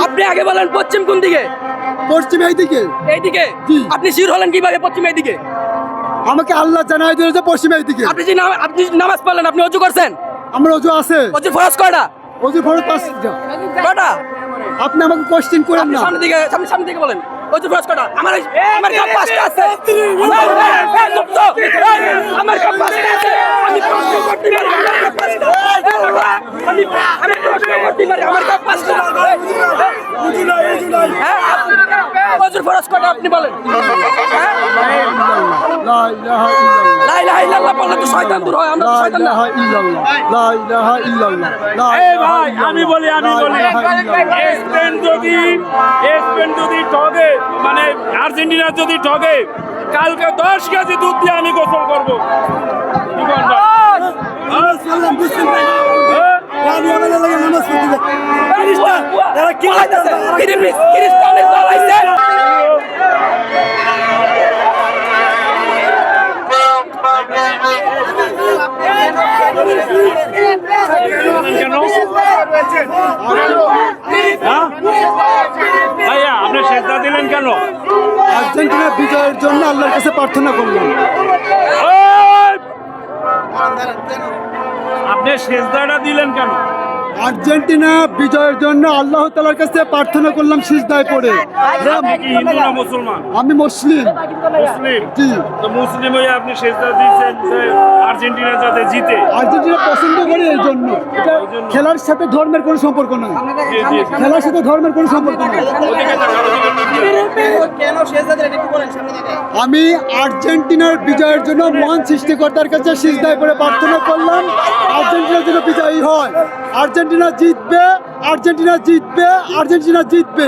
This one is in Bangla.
আপনি আগে বলেন পশ্চিম কোন দিকে? পশ্চিম এইদিকে। এইদিকে? জি। আপনি শিওর হলেন কিভাবে পশ্চিম এইদিকে? আমাকে আল্লাহ জানাই দিয়েছে পশ্চিম এইদিকে। আপনি আপনি নামাজ পড়লেন, আপনি ওযু করছেন? আমার অজু আছে। ওযুর ফরজ কয়টা? অজু ফরজ 5টা। কয়টা? আপনি আমাকে কোশ্চেন করেন আপনি না। সামনে দিকে বলেন। ওযুর ফরজ কয়টা? আমার কাছে 5টা আছে। আমার কাছে 5টা আছে। আমি প্রশ্ন করতে পারি। আমি প্রশ্ন করতে পারি। আমার কাছে 5টা। হ্যাঁ, ওযুর ফরজ কয়টা আপনি বলেন? হ্যাঁ? লা ইলাহা ইল্লাল্লাহ। লা ইলাহা ইল্লাল্লাহ বললে তো শয়তান দূর হয়, আমরা তো লা শয়তান না। ইলাহা ইল্লাল্লাহ। লা ইলাহা ইল্লাল্লাহ। লা এই ইলাহা ভাই ইল্লাল্লাহ। আমি বলি লা ইলাহা ইল্লাল্লাহ। স্পেন যদি ঠগে, মানে আর্জেন্টিনা যদি ঠগে, কালকে 10 কেজি দুধ দিয়ে আমি গোসল করবো। কি বলেন ভাই? খ্রিস্টান, এরা কি লাইতাছে? খ্রিস্টানের দল আইছে। কেন? হ্যাঁ? ভাইয়া আপনি সেজদা দিলেন কেন? আর্জেন্টিনা বিজয়ের জন্য আল্লাহর কাছে প্রার্থনা করলাম। ওই! আপনি সেজদাটা দিলেন কেন? আর্জেন্টিনা বিজয়ের জন্য আল্লাহ তাআলার কাছে প্রার্থনা করলাম সিজদায় পড়ে। আপনি কি হিন্দু না মুসলমান? আমি মুসলিম। মুসলিম। জি। তো মুসলিম হয়ে আপনি সেজদা দিয়েছেন যে আর্জেন্টিনা যাতে জিতে। আর্জেন্টিনা পছন্দ করে এই জন্য। এটা খেলার সাথে ধর্মের কোনো সম্পর্ক নাই। জি, জি। খেলার সাথে ধর্মের কোনো সম্পর্ক নাই। ওদিকে তাকান, ওদিকে তাকান। আমি আর্জেন্টিনার বিজয়ের জন্য মহান সৃষ্টিকর্তার কাছে সিজদায় পড়ে প্রার্থনা করলাম আর্জেন্টিনা যেন বিজয়ী হয়। আর্জেন্টিনা জিতবে, আর্জেন্টিনা জিতবে, আর্জেন্টিনা জিতবে।